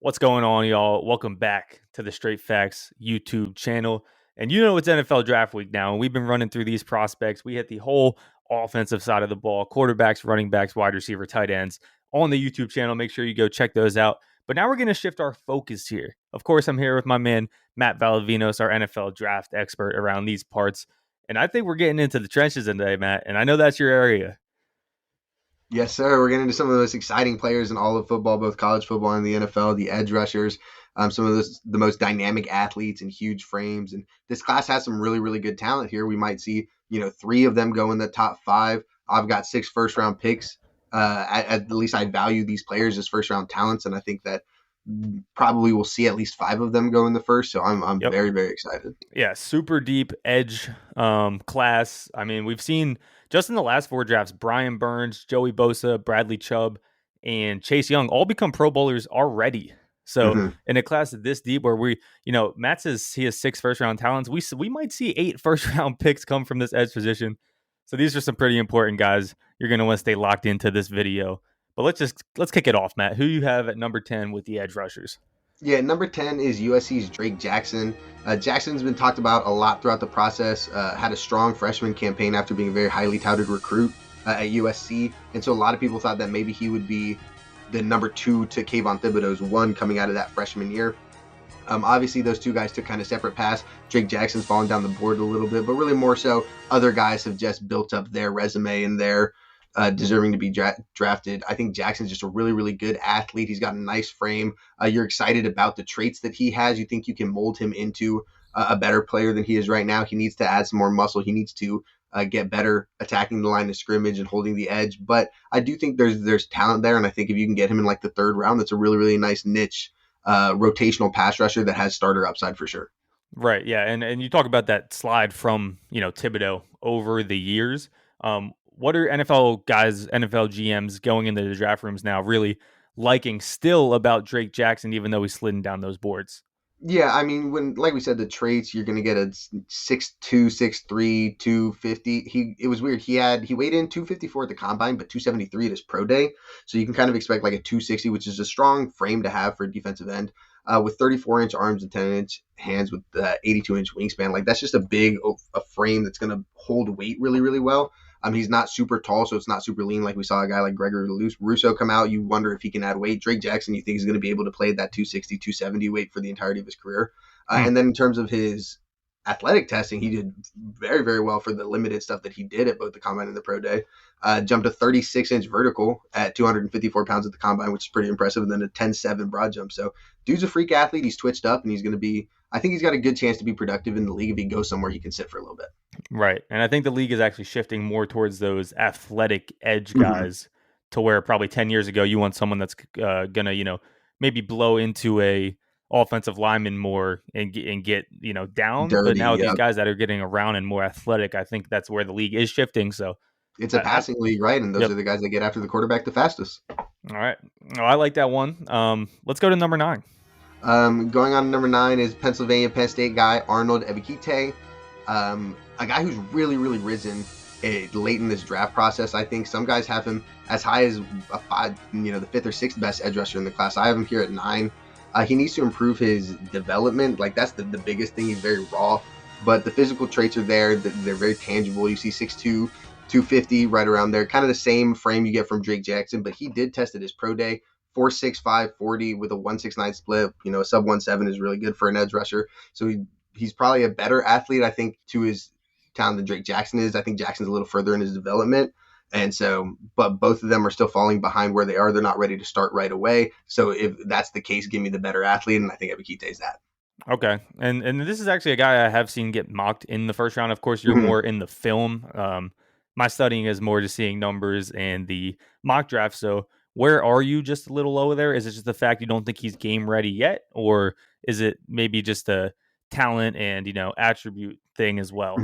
What's going on, y'all? Welcome back to the Straight Facts YouTube channel. And you know it's NFL draft week now, and we've been running through these prospects. We hit the whole offensive side of the ball, quarterbacks, running backs, wide receiver, tight ends on the YouTube channel. Make sure you go check those out. But now we're going to shift our focus here. Of course, I'm here with my man, Matt Valdovinos, our NFL draft expert around these parts. And I think we're getting into the trenches today, Matt. And I know that's your area. Yes, sir. We're getting into some of the most exciting players in all of football, both college football and the NFL, the edge rushers, some of the most dynamic athletes and huge frames. And this class has some really, really good talent here. We might see, three of them go in the top five. I've got 6 first-round picks. At least I value these players as first-round talents, and I think that probably we'll see at least 5 of them go in the first. So I'm Yep. very, very excited. Yeah, super deep edge class. I mean, we've seen just in the last 4 drafts, Brian Burns, Joey Bosa, Bradley Chubb, and Chase Young all become Pro Bowlers already. So Mm-hmm. in a class this deep where Matt says he has 6 first-round talents, we might see 8 first-round picks come from this edge position. So these are some pretty important guys. You're going to want to stay locked into this video. But let's kick it off, Matt. Who you have at number 10 with the edge rushers? Yeah, number 10 is USC's Drake Jackson. Jackson's been talked about a lot throughout the process, had a strong freshman campaign after being a very highly touted recruit at USC. And so a lot of people thought that maybe he would be the number 2 to Kayvon Thibodeau's 1 coming out of that freshman year. Obviously, those two guys took kind of separate paths. Drake Jackson's fallen down the board a little bit, but really more so, other guys have just built up their resume and their deserving to be drafted. I think Jackson's just a really, really good athlete. He's got a nice frame. You're excited about the traits that he has. You think you can mold him into a better player than he is right now. He needs to add some more muscle. He needs to get better attacking the line of scrimmage and holding the edge. But I do think there's talent there, and I think if you can get him in like the 3rd round, that's a really, really nice niche rotational pass rusher that has starter upside for sure. Right. Yeah. And you talk about that slide from, Thibodeau over the years. What are NFL guys, NFL GMs going into the draft rooms now really liking still about Drake Jackson, even though he's slidden down those boards? Yeah, I mean, like we said, the traits, you're going to get a 6'2", 6'3", 250. It was weird. He weighed in 254 at the combine, but 273 at his pro day. So you can kind of expect like a 260, which is a strong frame to have for a defensive end. With 34-inch arms and 10-inch hands with 82-inch wingspan. Like that's just a frame that's going to hold weight really, really well. He's not super tall, so it's not super lean. Like we saw a guy like Gregory Russo come out. You wonder if he can add weight. Drake Jackson, you think he's going to be able to play that 260, 270 weight for the entirety of his career. And then in terms of his athletic testing, he did very, very well for the limited stuff that he did at both the combine and the pro day. Jumped a 36-inch vertical at 254 pounds at the combine, which is pretty impressive, and then a 10.7 broad jump. So dude's a freak athlete. He's twitched up, and he's going to be – I think he's got a good chance to be productive in the league if he goes somewhere he can sit for a little bit. Right. And I think the league is actually shifting more towards those athletic edge guys to where probably 10 years ago you want someone that's going to, maybe blow into a offensive lineman more and get, down. Dirty, But now these yep. guys that are getting around and more athletic, I think that's where the league is shifting. So, It's a passing league, right? And those yep. are the guys that get after the quarterback the fastest. All right. Oh, I like that one. Let's go to number 9. Going on to number 9 is Pennsylvania Penn State guy Arnold Ebiketie. A guy who's really, really risen late in this draft process. I think some guys have him as high as the 5th or 6th best edge rusher in the class. I have him here at 9. He needs to improve his development. Like that's the biggest thing. He's very raw, but the physical traits are there. They're very tangible. You see 6'2", 250 right around there. Kind of the same frame you get from Drake Jackson, but he did test at his pro day. 4.65 40 with a 1.69 split. A sub 1.7 is really good for an edge rusher. So he's probably a better athlete, I think, to his talent than Drake Jackson is. I think Jackson's a little further in his development. And so, but both of them are still falling behind where they are. They're not ready to start right away. So if that's the case, give me the better athlete. And I think Ebiketie is that. Okay. And this is actually a guy I have seen get mocked in the first round. Of course, you're more in the film. My studying is more just seeing numbers and the mock draft. So where are you just a little low there? Is it just the fact you don't think he's game ready yet? Or is it maybe just a talent and, attribute thing as well?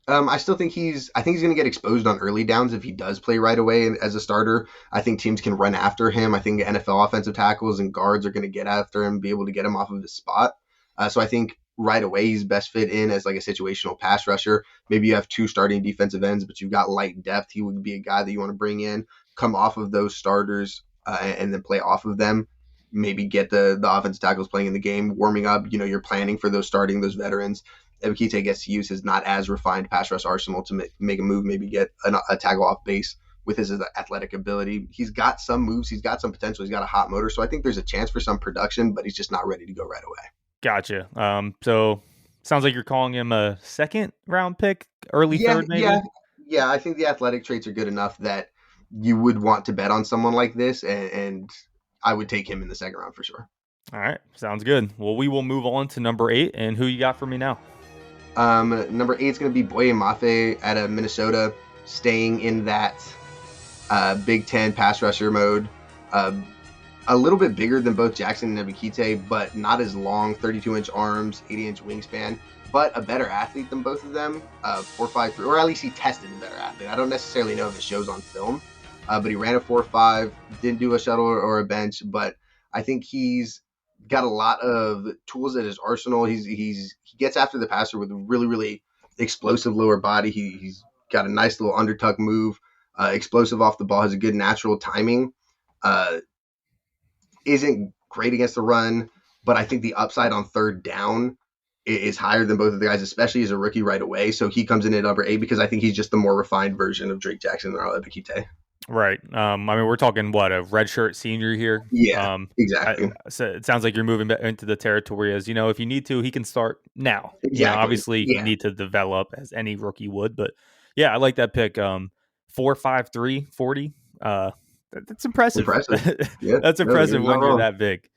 I still think I think he's going to get exposed on early downs if he does play right away as a starter. I think teams can run after him. I think NFL offensive tackles and guards are going to get after him, be able to get him off of his spot. So I think right away he's best fit in as like a situational pass rusher. Maybe you have 2 starting defensive ends, but you've got light depth. He would be a guy that you want to bring in, come off of those starters, and then play off of them. maybe get the offensive tackles playing in the game, warming up. You're planning for those veterans. Ebiketie gets to use his not as refined pass rush arsenal to make a move, maybe get a tackle off base with his athletic ability. He's got some moves. He's got some potential. He's got a hot motor. So I think there's a chance for some production, but he's just not ready to go right away. Gotcha. So sounds like you're calling him a second round pick, early third, maybe? Yeah. I think the athletic traits are good enough that you would want to bet on someone like this, and I would take him in the second round for sure. All right. Sounds good. Well, we will move on to number 8. And who you got for me now? Number 8 is going to be Boye Mafe out of Minnesota, staying in that Big Ten pass rusher mode. A little bit bigger than both Jackson and Ebiketie, but not as long, 32-inch arms, 80-inch wingspan, but a better athlete than both of them, 4.53, or at least he tested a better athlete. I don't necessarily know if it shows on film, but he ran a 4.5, didn't do a shuttle or a bench, but I think he's got a lot of tools at his arsenal. He gets after the passer with a really, really explosive lower body. He's got a nice little undertuck move, explosive off the ball, has a good natural timing. Isn't great against the run, but I think the upside on third down is higher than both of the guys, especially as a rookie right away. So he comes in at number 8 because I think he's just the more refined version of Drake Jackson and Ebiketie. Right. I mean, we're talking what, a redshirt senior here? Yeah, exactly. So it sounds like you're moving into the territory as, if you need to, he can start now. Exactly. Obviously you need to develop as any rookie would, but yeah, I like that pick. 4.53, 40. That's impressive. Yeah, that's impressive when you're that big.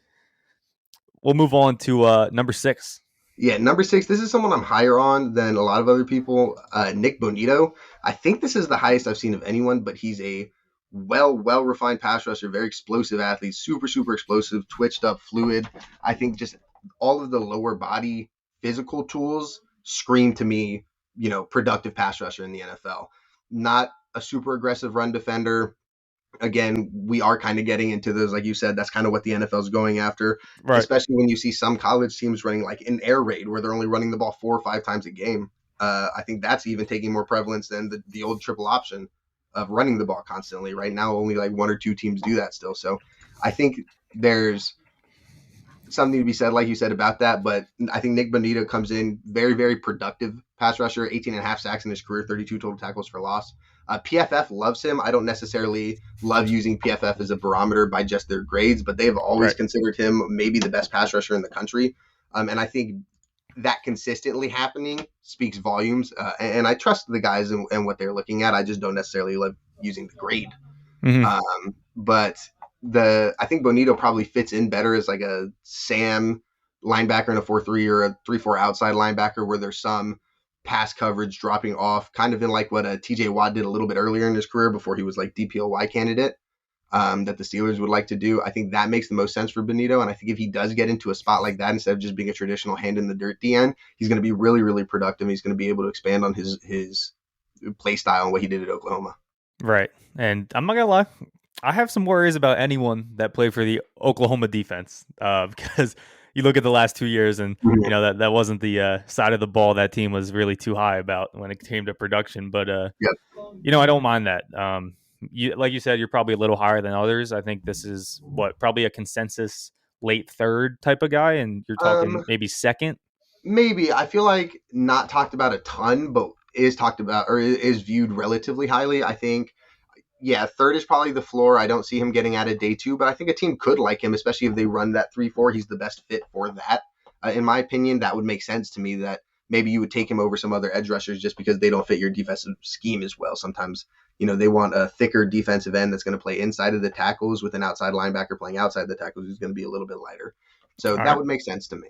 We'll move on to number 6. Yeah, number 6, this is someone I'm higher on than a lot of other people. Nick Bonito. I think this is the highest I've seen of anyone, but he's a well-refined pass rusher, very explosive athlete, super, super explosive, twitched up, fluid. I think just all of the lower body physical tools scream to me, productive pass rusher in the NFL. Not a super aggressive run defender. Again, we are kind of getting into those, like you said, that's kind of what the NFL is going after, right? Especially when you see some college teams running like an air raid where they're only running the ball 4 or 5 times a game. I think that's even taking more prevalence than the old triple option of running the ball constantly. Right now, only like 1 or 2 teams do that still. So I think there's something to be said, like you said, about that. But I think Nick Bonito comes in very, very productive pass rusher, 18.5 sacks in his career, 32 total tackles for loss. PFF loves him. I don't necessarily love using PFF as a barometer by just their grades, but they've always considered him maybe the best pass rusher in the country. And I think that consistently happening speaks volumes. And I trust the guys and what they're looking at. I just don't necessarily love using the grade. Mm-hmm. But I think Bonito probably fits in better as like a Sam linebacker in a 4-3 or a 3-4 outside linebacker where there's some pass coverage dropping off, kind of in like what TJ Watt did a little bit earlier in his career before he was like DPOY candidate, that the Steelers would like to do. I think that makes the most sense for Bonito. And I think if he does get into a spot like that, instead of just being a traditional hand in the dirt DN, he's going to be really, really productive. He's going to be able to expand on his play style and what he did at Oklahoma. Right. And I'm not going to lie, I have some worries about anyone that played for the Oklahoma defense, because you look at the last 2 years and, that wasn't the side of the ball that team was really too high about when it came to production. But, I don't mind that. Like you said, you're probably a little higher than others. I think this is probably a consensus late third type of guy. And you're talking maybe second. Maybe. I feel like not talked about a ton, but is talked about or is viewed relatively highly. I think, third is probably the floor. I don't see him getting out of day 2, but I think a team could like him, especially if they run that 3-4. He's the best fit for that. In my opinion, that would make sense to me that maybe you would take him over some other edge rushers just because they don't fit your defensive scheme as well. Sometimes, they want a thicker defensive end that's going to play inside of the tackles with an outside linebacker playing outside the tackles who's going to be a little bit lighter. So that would make sense to me.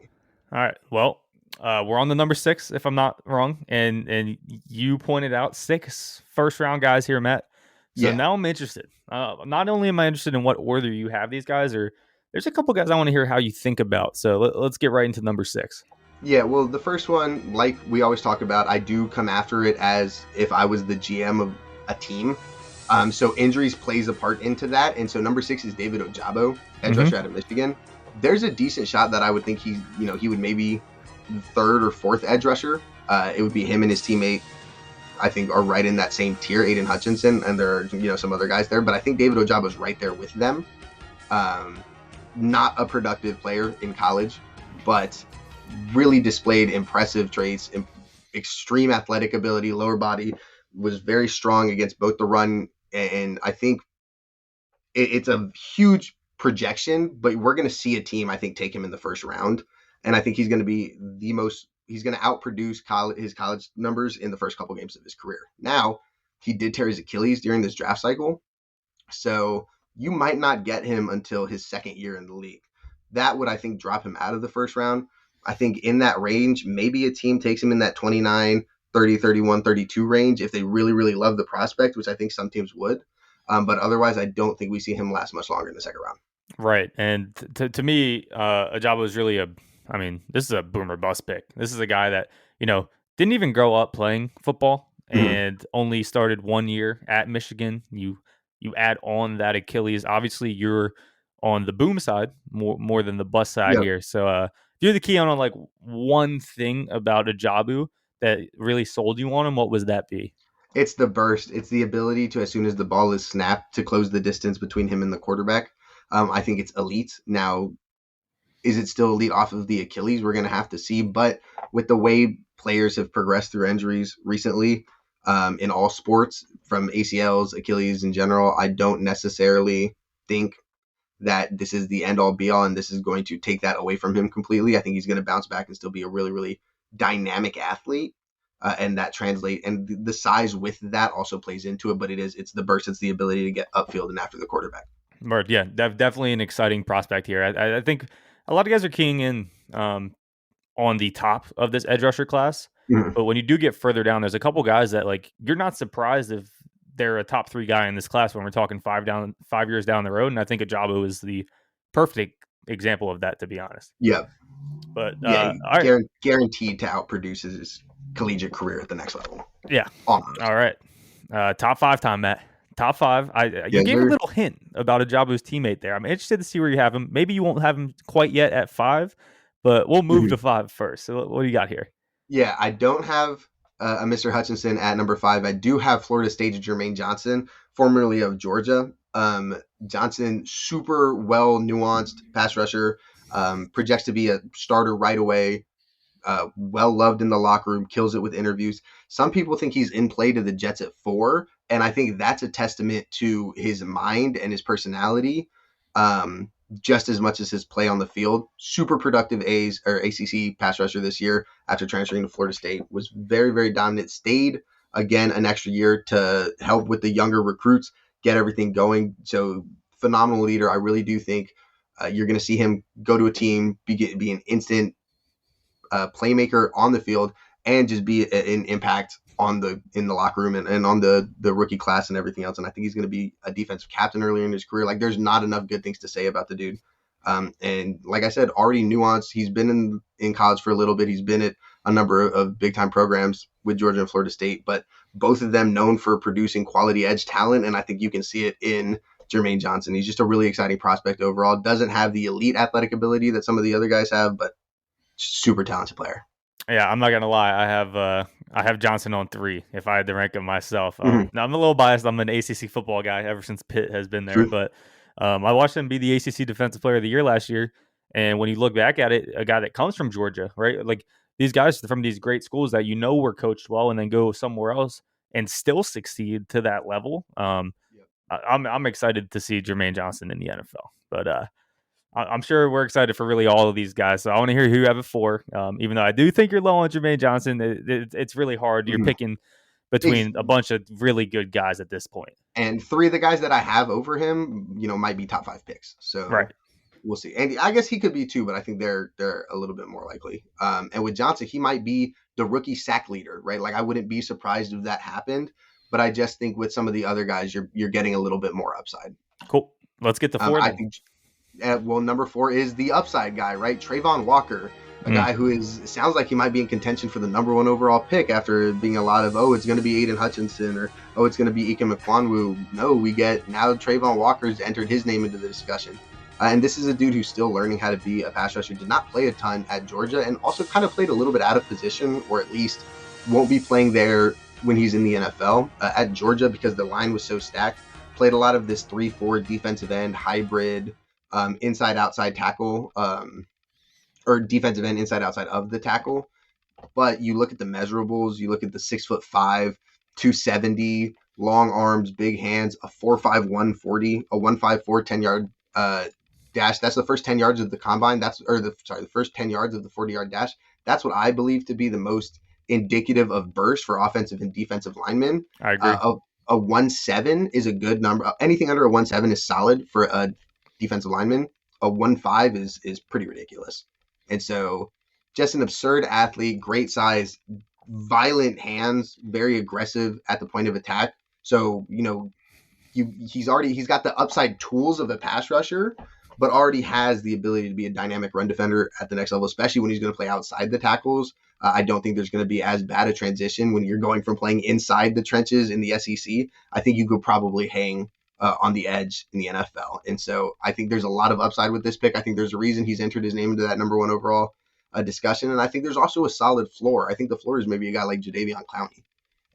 All right. Well, we're on the number 6, if I'm not wrong. And you pointed out 6 first-round guys here, Matt. So now I'm interested. Not only am I interested in what order you have these guys, there's a couple guys I want to hear how you think about. So let's get right into number 6. Yeah, well, the first one, like we always talk about, I do come after it as if I was the GM of a team. So injuries plays a part into that. And so number 6 is David Ojabo, edge rusher out of Michigan. There's a decent shot that I would think he would maybe third or fourth edge rusher. It would be him and his teammate, I think, are right in that same tier, Aiden Hutchinson, and there are some other guys there, but I think David Ojabo is right there with them. not a productive player in college, but really displayed impressive traits, extreme athletic ability, lower body, was very strong against both the run. And I think it's a huge projection, but we're going to see a team, I think, take him in the first round. And I think he's going to be he's going to outproduce his college numbers in the first couple games of his career. Now, he did tear his Achilles during this draft cycle. So you might not get him until his second year in the league. That would, I think, drop him out of the first round. I think in that range, maybe a team takes him in that 29, 30, 31, 32 range if they really, really love the prospect, which I think some teams would. But otherwise, I don't think we see him last much longer in the second round. Right. And to me, Ajabo is really this is a boomer bust pick. This is a guy that, didn't even grow up playing football and only started 1 year at Michigan. You add on that Achilles. Obviously, you're on the boom side more than the bust side here. So if you're the key on like one thing about Ajabu that really sold you on him, what would that be? It's the burst. It's the ability to, as soon as the ball is snapped, to close the distance between him and the quarterback. I think it's elite. Now, is it still elite off of the Achilles? We're going to have to see. But with the way players have progressed through injuries recently in all sports, from ACLs, Achilles in general, I don't necessarily think that this is the end-all be-all and this is going to take that away from him completely. I think he's going to bounce back and still be a really, really dynamic athlete. And that translate, and the size with that also plays into it, but it's the burst, it's the ability to get upfield and after the quarterback. Right, yeah, definitely an exciting prospect here. I think a lot of guys are keying in on the top of this edge rusher class, but when you do get further down, there's a couple guys that like you're not surprised if they're a top 3 guy in this class when we're talking 5 years down the road, and I think Ajabu is the perfect example of that, to be honest. Yeah, but guaranteed to outproduce his collegiate career at the next level. Yeah. Almost. All right. Top 5 time, Matt. Top 5. You gave a little hint about Ajabu's teammate there. I'm interested to see where you have him. Maybe you won't have him quite yet at 5, but we'll move to 5 first. So what do you got here? Yeah, I don't have a Mr. Hutchinson at number 5. I do have Florida State's Jermaine Johnson, formerly of Georgia. Johnson, super well nuanced pass rusher, projects to be a starter right away. Well loved in the locker room, kills it with interviews. Some people think he's in play to the Jets at 4, and I think that's a testament to his mind and his personality, just as much as his play on the field. Super productive ACC pass rusher this year after transferring to Florida State. Was very, very dominant. Stayed again an extra year to help with the younger recruits, get everything going. So phenomenal leader. I really do think you're going to see him go to a team, be an instant playmaker on the field, and just be an impact in the locker room and on the rookie class and everything else. And I think he's going to be a defensive captain earlier in his career. Like, there's not enough good things to say about the dude. And like I said, already nuanced. He's been in college for a little bit. He's been at a number of big time programs with Georgia and Florida State, but both of them known for producing quality edge talent. And I think you can see it in Jermaine Johnson. He's just a really exciting prospect overall. Doesn't have the elite athletic ability that some of the other guys have, but super talented player. Yeah, I'm not gonna lie. I have Johnson on 3 if I had to rank him myself. Now I'm a little biased. I'm an ACC football guy ever since Pitt has been there, but I watched him be the ACC Defensive Player of the Year last year. And when you look back at it, a guy that comes from Georgia, right? Like these guys from these great schools that were coached well, and then go somewhere else and still succeed to that level. I'm excited to see Jermaine Johnson in the NFL, but I'm sure we're excited for really all of these guys. So I want to hear who you have it for. Even though I do think you're low on Jermaine Johnson, it's really hard. You're picking between a bunch of really good guys at this point. And 3 of the guys that I have over him, might be top 5 picks. So we'll see. And I guess he could be 2, but I think they're a little bit more likely. And with Johnson, he might be the rookie sack leader, right? Like, I wouldn't be surprised if that happened, but I just think with some of the other guys, you're getting a little bit more upside. Cool. Let's get to 4. I think. Number 4 is the upside guy, right? Trayvon Walker, a guy who sounds like he might be in contention for the number 1 overall pick after being a lot of, it's going to be Aiden Hutchinson or, it's going to be Ike Mekwanwu. No, we get now Trayvon Walker's entered his name into the discussion. And this is a dude who's still learning how to be a pass rusher. Did not play a ton at Georgia and also kind of played a little bit out of position, or at least won't be playing there when he's in the NFL. At Georgia, because the line was so stacked, played a lot of this 3-4 defensive end hybrid inside outside tackle, or defensive end inside outside of the tackle. But you look at the measurables, you look at the 6'5", 270, long arms, big hands, a 4.5 140, a 1.54 10-yard dash. That's the first 10 yards of the combine. The first 10 yards of the 40-yard dash. That's what I believe to be the most indicative of burst for offensive and defensive linemen. I agree. A 1.7 is a good number. Anything under a 1.7 is solid for a defensive lineman. A 1.5 is pretty ridiculous. And so just an absurd athlete, great size, violent hands, very aggressive at the point of attack. So, he's got the upside tools of a pass rusher, but already has the ability to be a dynamic run defender at the next level, especially when he's going to play outside the tackles. I don't think there's going to be as bad a transition when you're going from playing inside the trenches in the SEC. I think you could probably hang on the edge in the NFL. And so I think there's a lot of upside with this pick. I think there's a reason he's entered his name into that number one overall discussion. And I think there's also a solid floor. I think the floor is maybe a guy like Jadeveon Clowney.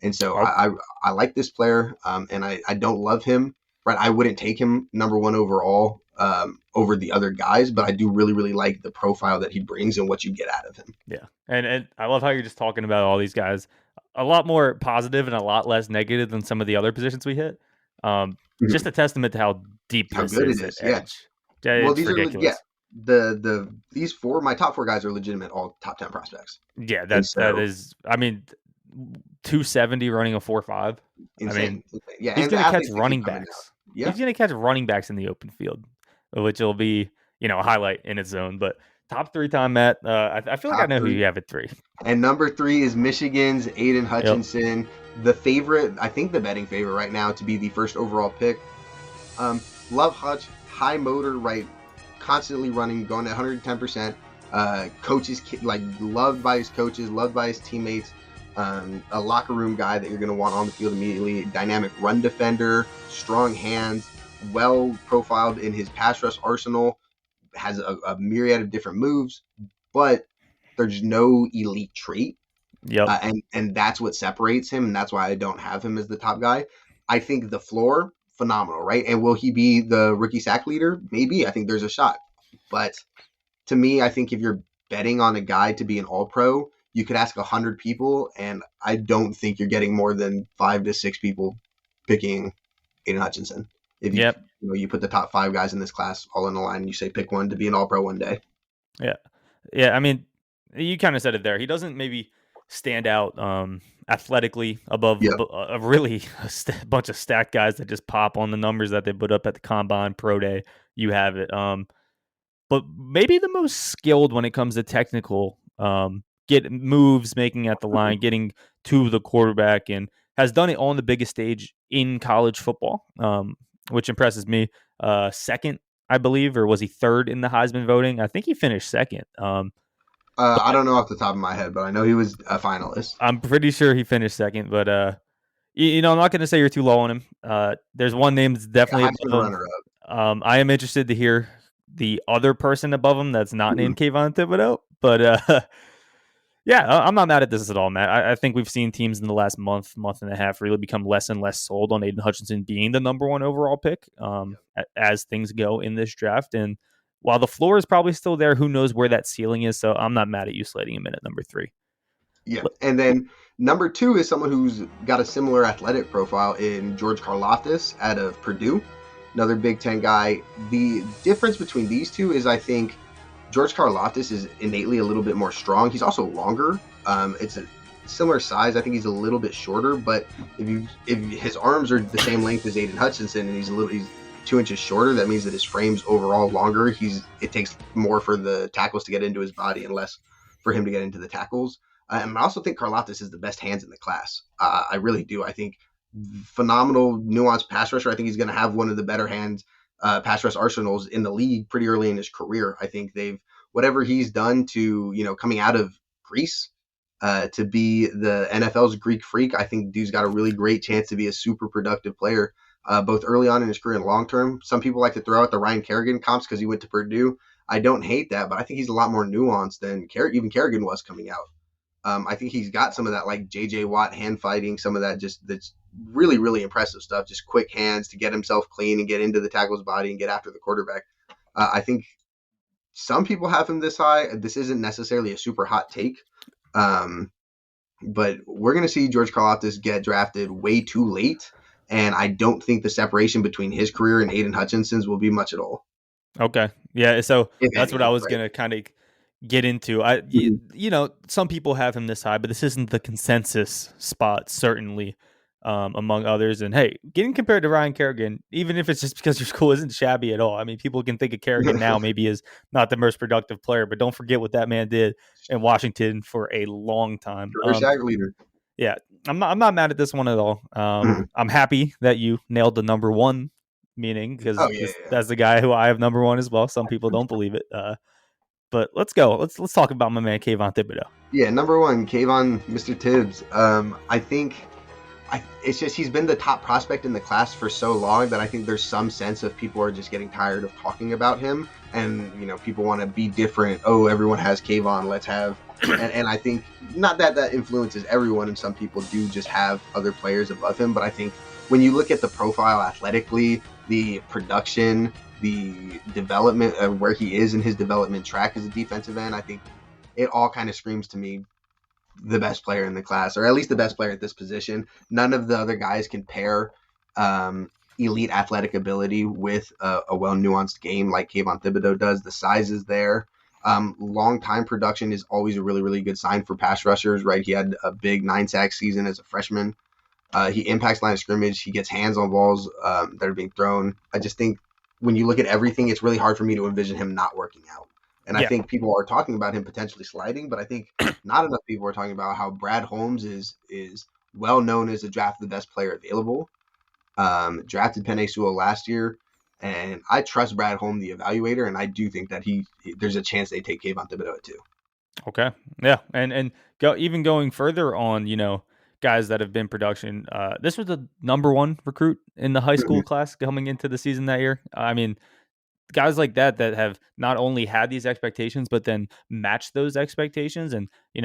And so I like this player, and I don't love him. Right, I wouldn't take him number one overall over the other guys, but I do really, really like the profile that he brings and what you get out of him. Yeah, and I love how you're just talking about all these guys. A lot more positive and a lot less negative than some of the other positions we hit. Just a testament to how deep how this good is it is. at edge. Yeah. Well, it's ridiculous. These four, my top four guys are legitimate all top 10 prospects. Yeah, that is. I mean, 270 running a 4.5. Insane. I mean, yeah, he's going to catch running backs. Yeah. He's going to catch running backs in the open field, which will be a highlight in its own. But top 3-time Matt, I feel like I know who you have at 3. And number 3 is Michigan's Aiden Hutchinson, the favorite, I think the betting favorite right now to be the first overall pick. Love Hutch, high motor, right? Constantly running, going at 110%. Coaches, loved by his coaches, loved by his teammates. A locker room guy that you're going to want on the field immediately. Dynamic run defender, strong hands, well profiled in his pass rush arsenal, has a myriad of different moves, but there's no elite trait. Yep. And that's what separates him, and that's why I don't have him as the top guy. I think the floor, phenomenal, right? And will he be the rookie sack leader? Maybe. I think there's a shot. But to me, I think if you're betting on a guy to be an all-pro, you could ask 100 people, and I don't think you're getting more than 5 to 6 people picking Aiden Hutchinson. If you put the top 5 guys in this class all in the line, and you say pick one to be an all-pro one day. Yeah. I mean, you kind of said it there. He doesn't maybe stand out athletically above a really bunch of stacked guys that just pop on the numbers that they put up at the combine, pro day. You have it. But maybe the most skilled when it comes to technical get moves, making at the line, getting to the quarterback, and has done it on the biggest stage in college football, which impresses me. Second, I believe, or was he third in the Heisman voting? I think he finished second. I don't know off the top of my head, but I know he was a finalist. I'm pretty sure he finished second, but I'm not going to say you're too low on him. There's one name that's definitely above him. I am interested to hear the other person above him that's not named Kayvon Thibodeau, but yeah, I'm not mad at this at all, Matt. I think we've seen teams in the last month and a half really become less and less sold on Aiden Hutchinson being the number one overall pick as things go in this draft. And while the floor is probably still there, who knows where that ceiling is? So I'm not mad at you slating him in at number 3. Yeah, and then number 2 is someone who's got a similar athletic profile in George Karloftis out of Purdue, another Big Ten guy. The difference between these two is I think George Karloftis is innately a little bit more strong. He's also longer. It's a similar size. I think he's a little bit shorter, but if his arms are the same length as Aiden Hutchinson and he's 2 inches shorter, that means that his frame's overall longer. It takes more for the tackles to get into his body and less for him to get into the tackles. And I also think Karloftis is the best hands in the class. I really do. I think phenomenal nuanced pass rusher. I think he's going to have one of the better hands pass rush arsenals in the league pretty early in his career. I think whatever he's done to, coming out of Greece to be the NFL's Greek freak, I think dude's got a really great chance to be a super productive player, both early on in his career and long term. Some people like to throw out the Ryan Kerrigan comps because he went to Purdue. I don't hate that, but I think he's a lot more nuanced than even Kerrigan was coming out. I think he's got some of that like J.J. Watt hand fighting, some of that that's really, really impressive stuff, just quick hands to get himself clean and get into the tackle's body and get after the quarterback. I think some people have him this high. This isn't necessarily a super hot take. But we're going to see George Karloftis get drafted way too late. And I don't think the separation between his career and Aiden Hutchinson's will be much at all. Okay. Yeah. So If that's what any, I was right? going to kind of get into. Some people have him this high, but this isn't the consensus spot, certainly, among others. And hey, getting compared to Ryan Kerrigan, even if it's just because your school isn't shabby at all. I mean, people can think of Kerrigan now maybe as not the most productive player, but don't forget what that man did in Washington for a long time. Career sack leader. Yeah, I'm not mad at this one at all. I'm happy that you nailed the number one, meaning because Oh yeah, that's the guy who I have number one as well. Some people don't believe it. But let's go. Let's talk about my man Kayvon Thibodeau. yeah. Number one, Kayvon, Mr. Tibbs. I think it's just he's been the top prospect in the class for so long that I think there's some sense of people are just getting tired of talking about him, and people want to be different. Oh, everyone has Kayvon, let's have. And I think not that influences everyone, and some people do just have other players above him. But I think when you look at the profile athletically, the production, the development of where he is in his development track as a defensive end, I think it all kind of screams to me the best player in the class, or at least the best player at this position. None of the other guys can pair elite athletic ability with a well-nuanced game like Kayvon Thibodeau does. The size is there. Long time production is always a really, really good sign for pass rushers, right? He had a big 9-sack season as a freshman. He impacts line of scrimmage. He gets hands on balls that are being thrown. I just think when you look at everything, it's really hard for me to envision him not working out. And I Yeah, think people are talking about him potentially sliding, but I think not enough people are talking about how Brad Holmes is well known as a draft the best player available. Drafted Penei Sewell last year, and I trust Brad Holmes, the evaluator, and I do think that there's a chance they take Kayvon Thibodeau at 2. okay. Yeah, and even going further on, guys that have been production. This was the number one recruit in the high school class coming into the season that year. I mean, guys like that have not only had these expectations, but then matched those expectations. And, you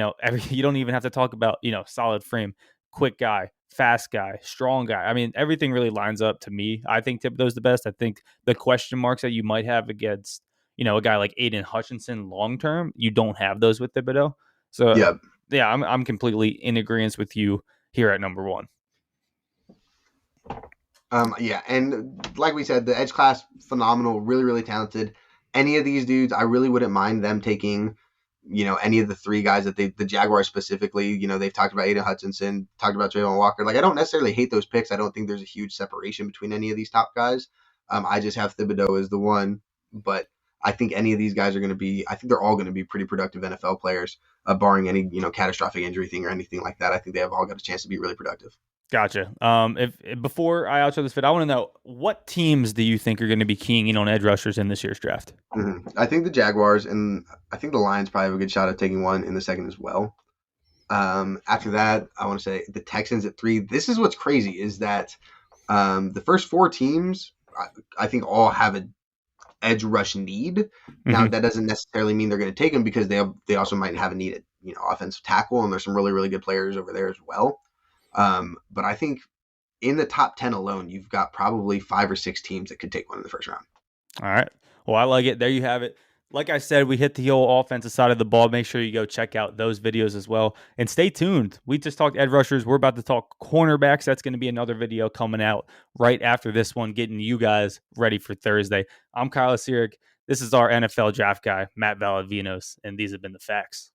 don't even have to talk about, solid frame, quick guy, fast guy, strong guy. I mean, everything really lines up to me. I think Thibodeau's the best. I think the question marks that you might have against, a guy like Aiden Hutchinson long term, you don't have those with Thibodeau. So, Yeah. yeah, I'm completely in agreement with you here at number one. Yeah, and like we said, the edge class phenomenal, really, really talented. Any of these dudes, I really wouldn't mind them taking, any of the three guys that the Jaguars specifically, they've talked about Aiden Hutchinson, talked about Trayvon Walker. Like, I don't necessarily hate those picks. I don't think there's a huge separation between any of these top guys. I just have Thibodeau as the one, but I think any of these guys are going to be, I think they're all going to be pretty productive NFL players, barring any, catastrophic injury thing or anything like that. I think they have all got a chance to be really productive. Gotcha. If before I outro this fit, I want to know what teams do you think are going to be keying in on edge rushers in this year's draft? I think the Jaguars and I think the Lions probably have a good shot at taking one in the second as well. After that, I want to say the Texans at 3. This is what's crazy is that the first 4 teams, I think, all have an edge rush need. Now, that doesn't necessarily mean they're going to take them because they also might have a need at offensive tackle, and there's some really, really good players over there as well. But I think in the top 10 alone, you've got probably 5 or 6 teams that could take one in the first round. All right. Well, I like it. There you have it. Like I said, we hit the whole offensive side of the ball. Make sure you go check out those videos as well. And stay tuned. We just talked edge rushers. We're about to talk cornerbacks. That's going to be another video coming out right after this one, getting you guys ready for Thursday. I'm Kyle Syrek. This is our NFL draft guy, Matt Valdovinos, and these have been the facts.